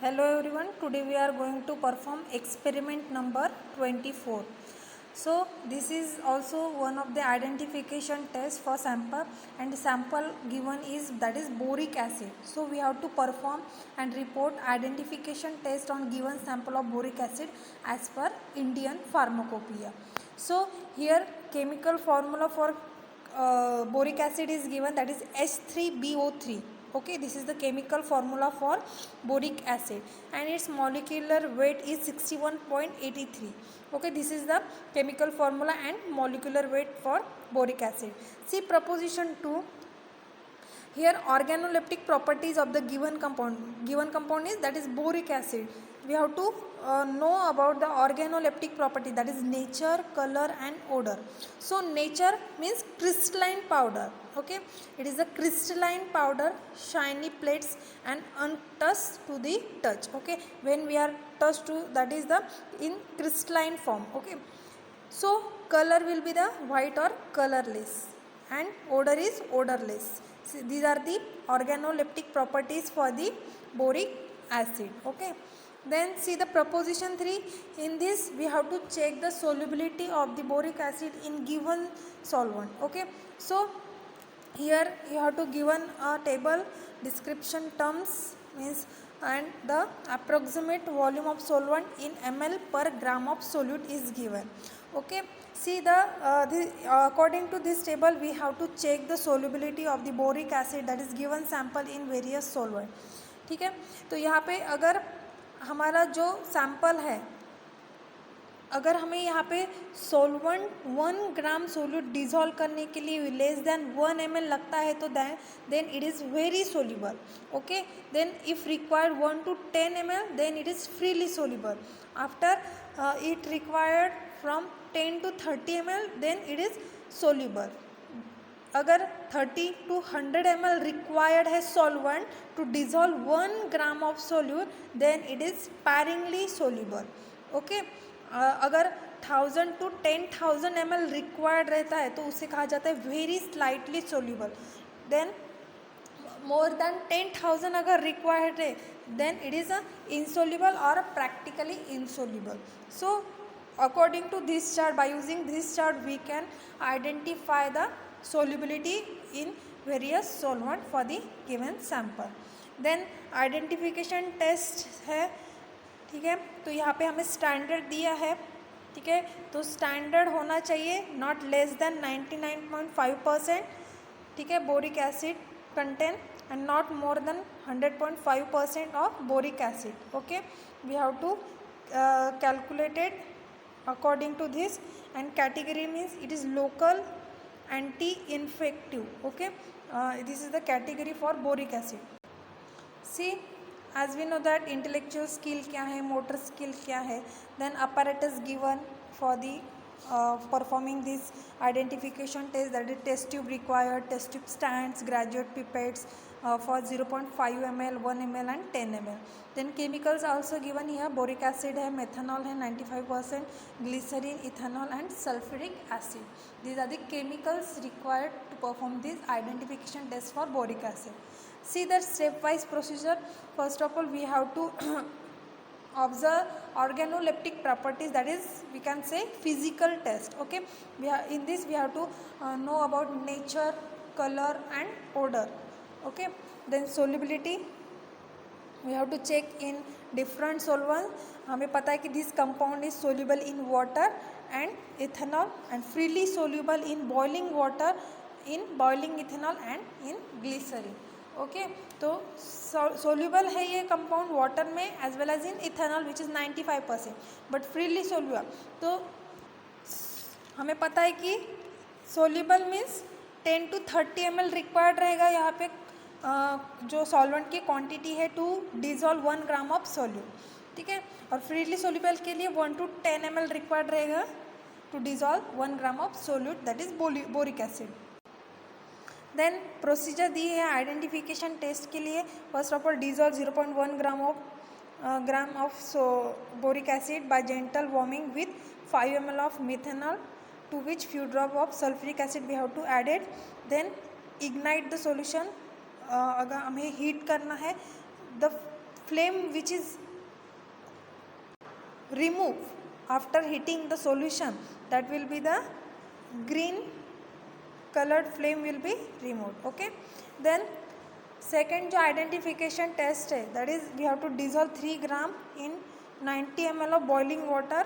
Hello everyone, today we are going to perform experiment number 24. So this is also one of the identification tests for sample, and the sample given is that is boric acid. So we have to perform and report identification test on given sample of boric acid as per Indian Pharmacopoeia. So here chemical formula for boric acid is given, that is H3BO3. Okay, this is the chemical formula for boric acid and its molecular weight is 61.83. okay, this is the chemical formula and molecular weight for boric acid. See proposition 2. Here organoleptic properties of the given compound is that is boric acid. We have to know about the organoleptic property, that is nature, color and odor. So nature means crystalline powder. Okay, it is a crystalline powder, shiny plates and untouched to the touch. Okay, when we are touched to, that is the in crystalline form. Okay, so color will be the white or colorless and odor is odorless. So these are the organoleptic properties for the boric acid. Okay, then see the proposition 3. In this we have to check the solubility of the boric acid in given solvent. Okay, so here you have to given a table, description terms means, and the approximate volume of solvent in ml per gram of solute is given. Okay, see according to this table we have to check the solubility of the boric acid, that is given sample in various solvent. ठीक है, तो यहाँ पे अगर हमारा जो sample है, अगर हमें यहाँ पे सोलवेंट 1 ग्राम सोल्यूट डिज़ोल्व करने के लिए लेस देन 1 ml लगता है, तो then it is very soluble. Okay, then if required 1 to 10 ml then it is freely soluble. After it required from 10 to 30 ml then it is soluble. अगर 30 to 100 ml required है solvent to dissolve 1 gram of solute then it is sparingly soluble. Okay, अगर 1000 to 10,000 ml required रहता है तो उसे कहा जाता है very slightly soluble. Then more than 10,000 अगर रिक्वायर्ड है then it is a insoluble और practically insoluble. So according to this chart, by using this chart we can identify the solubility in various solvent for the given sample. then identification test है, ठीक है, तो यहाँ पे हमें standard दिया है. ठीक है, तो स्टैंडर्ड होना चाहिए नॉट लेस देन 99.5%. ठीक है, boric acid contain and not more than 100.5% of boric acid. Okay, we have to calculate it according to this, and category means it is local anti-infective. Okay, this is the category for boric acid. See, as we know that intellectual skill क्या है, motor skill क्या है, then apparatus given for the performing this identification test, that is test tube required, test tube stands, graduate pipettes for 0.5 ml, 1 ml and 10 ml. then chemicals also given here, boric acid है, methanol है 95%, glycerin, ethanol and sulfuric acid. These are the chemicals required to perform this identification test for boric acid. See the stepwise procedure. First of all we have to observe organoleptic properties, that is we can say physical test. Okay, in this we have to know about nature, color and odor. Okay, then solubility we have to check in different solvents. हमें पता है कि this compound is soluble in water and ethanol and freely soluble in boiling water, in boiling ethanol and in glycerin. Okay, तो soluble है ये compound water में as well as in ethanol which is 95%, but freely soluble. तो हमें पता है कि soluble means 10 to 30 ml required रहेगा यहाँ पे जो सॉल्वेंट की क्वांटिटी है to dissolve 1 gram of solute. ठीक है, और फ्रीली सोल्यूबल के लिए 1 to 10 ml रिक्वायर्ड रहेगा to dissolve 1 gram of solute, that is boric acid. Then procedure दी है आइडेंटिफिकेशन टेस्ट के लिए. First of all dissolve 0.1 gram of boric acid by gentle warming with 5 ml of methanol to which few drop of sulphuric acid we have to added. Then ignite the solution, अगर हमें heat करना है, the flame which is removed after heating the solution, that will be the green colored flame will be removed. Okay, then second जो identification test है, that is we have to dissolve 3 gram in 90 ml of boiling water,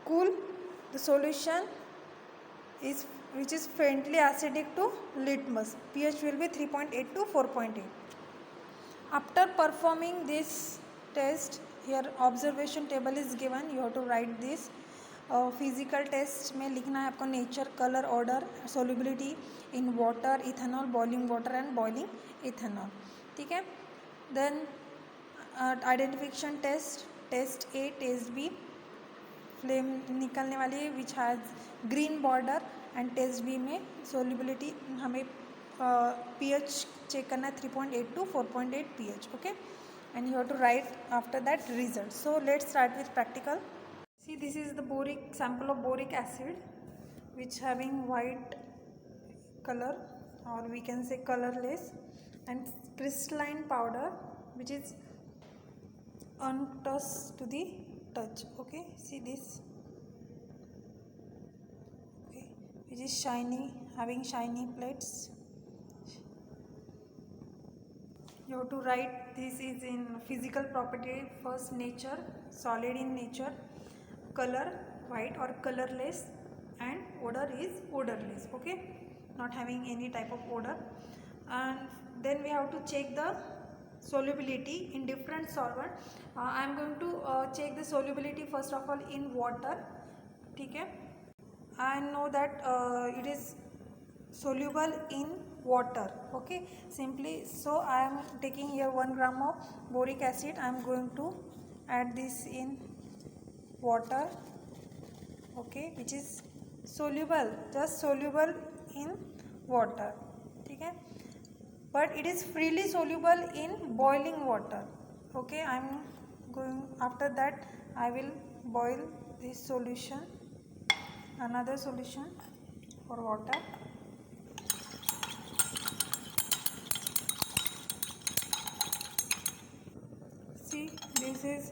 cool the solution is which is faintly acidic to litmus, pH will be 3.8 to 4.8. After performing this test, here observation table is given, you have to write this. Physical test में लिखना है आपको nature, colour, order, solubility in water, ethanol, boiling water and boiling ethanol. ठीक है. Then identification test, test A, test B, flame निकलने वाली है which has green border, and test B में सोल्युबिलिटी हमें पीएच चेक करना है 3.8 to 4.8 pH. Okay, and you have to write after that result. So let's start with practical. See, this is the boric sample of boric acid which having white color, or we can say colorless, and crystalline powder which is untouched to the touch. Okay, see this, okay, which is shiny, having shiny plates. You have to write this is in physical property. First, nature, solid in nature, color white or colorless, and odor is odorless. Okay, not having any type of odor. And then we have to check the solubility in different solvent. I am going to check the solubility first of all in water. ठीक है, I know that it is soluble in water. Okay, simply, so I am taking here 1 gram of boric acid. I am going to add this in water. Okay, which is soluble, just soluble in water. ठीक है, but it is freely soluble in boiling water. Okay, I am going, after that I will boil this solution, another solution for water. See, this is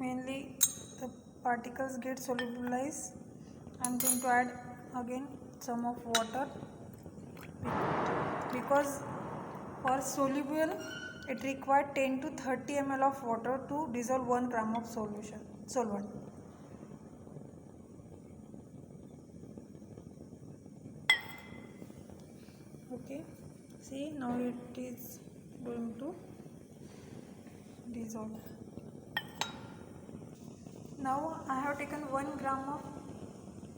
mainly the particles get solubilized. I am going to add again some of water, because for soluble it required 10 to 30 ml of water to dissolve 1 gram of solvent. Okay, see, now it is going to dissolve. Now I have taken 1 gram of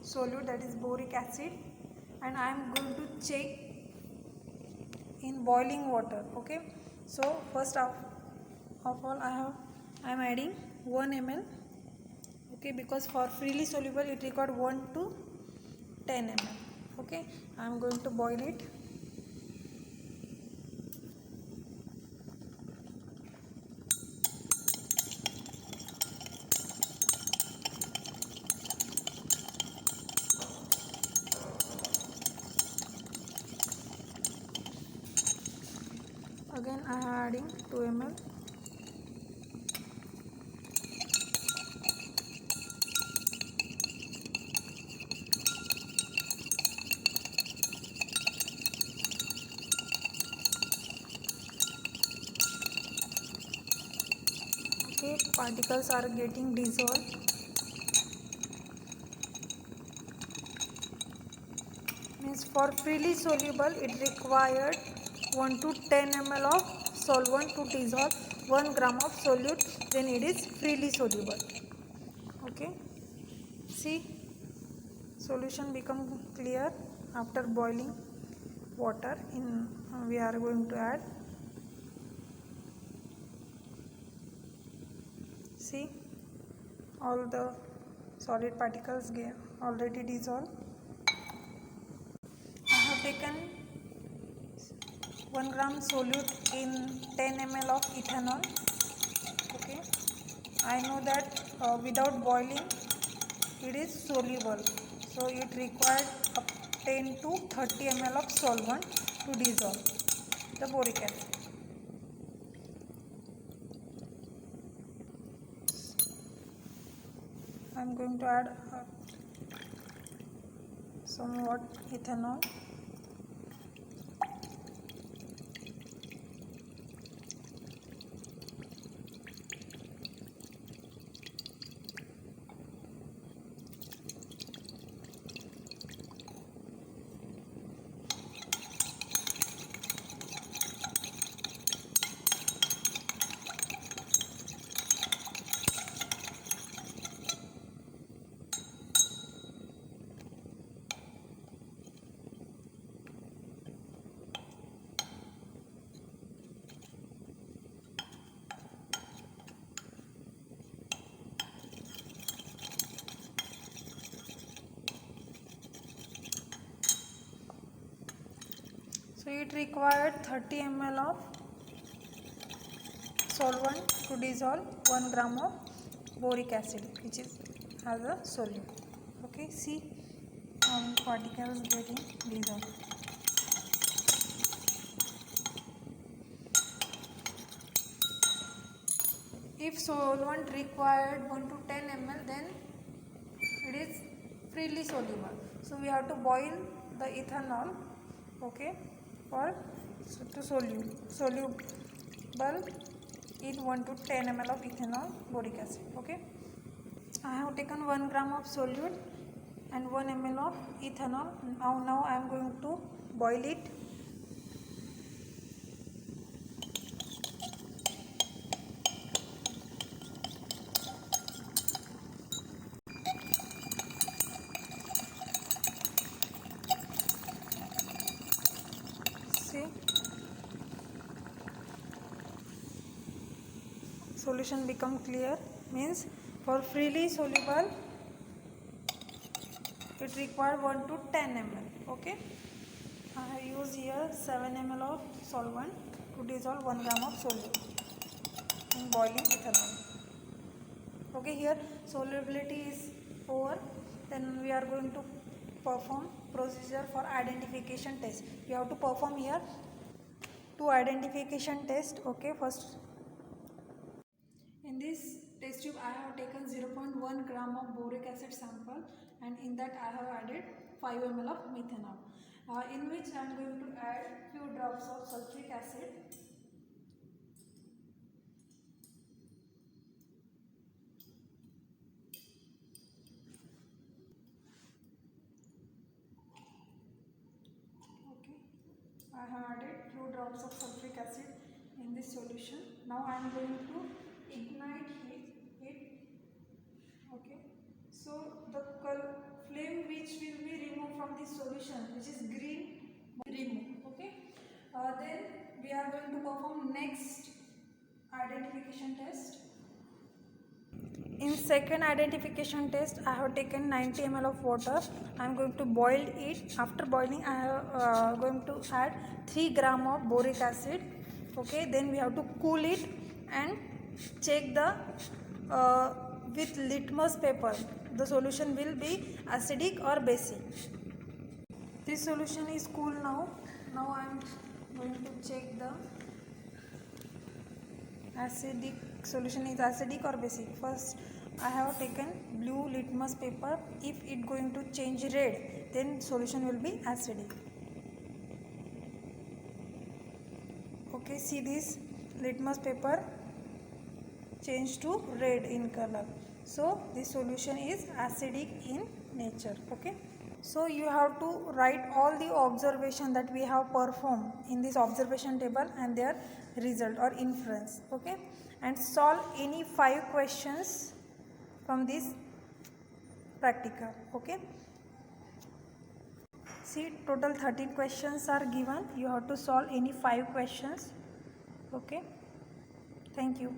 solute, that is boric acid, and I am going to check in boiling water. Okay, so first of all I am adding 1 ml. Okay, because for freely soluble it required 1 to 10 ml. Okay, I am going to boil it. Again I am adding 2 ml. Okay, particles are getting dissolved. Means for freely soluble it required 1 to 10 ml of solvent to dissolve 1 gram of solute, then it is freely soluble. Okay, see, solution become clear after boiling water. In we are going to add, see, all the solid particles get already dissolved. I have taken 1 gram solute in 10 ml of ethanol. Okay, I know that without boiling it is soluble, so it required 10 to 30 ml of solvent to dissolve the boric acid. I'm going to add somewhat ethanol. So it required 30 ml of solvent to dissolve 1 gram of boric acid, which is as a solute. Okay, see how particles getting dissolved. If solvent required 1 to 10 ml, then it is freely soluble. So we have to boil the ethanol, okay, for to soluble in 1 to 10 ml of ethanol boric acid. Okay, I have taken 1 gram of solute and 1 ml of ethanol. Now I am going to boil it. See, solution become clear, means for freely soluble it require 1 to 10 ml. Okay, I have used here 7 ml of solvent to dissolve 1 gram of solute in boiling ethanol. Okay, here solubility is over. Then we are going to perform procedure for identification test. We have to perform here two identification test. Okay, first in this test tube I have taken 0.1 gram of boric acid sample, and in that I have added 5 ml of methanol, in which I am going to add few drops of sulfuric acid. Okay, I have added few drops of sulfuric acid in this solution. Now I am going to ignite it. Okay, so the flame which will be removed from this solution, which is green, remove. Okay, then we are going to perform next identification test. In second identification test, I have taken 90 ml of water. I am going to boil it. After boiling, I am going to add 3 gram of boric acid. Okay, then we have to cool it and check the with litmus paper. The solution will be acidic or basic. This solution is cool now. Now I am going to check the acidic solution is acidic or basic. First I have taken blue litmus paper. If it going to change red, then solution will be acidic. Okay, see this litmus paper change to red in color, so this solution is acidic in nature. Okay, so you have to write all the observation that we have performed in this observation table and their result or inference. Okay, and solve any 5 questions from this practical. Okay, see, total 13 questions are given. You have to solve any 5 questions. Okay, thank you.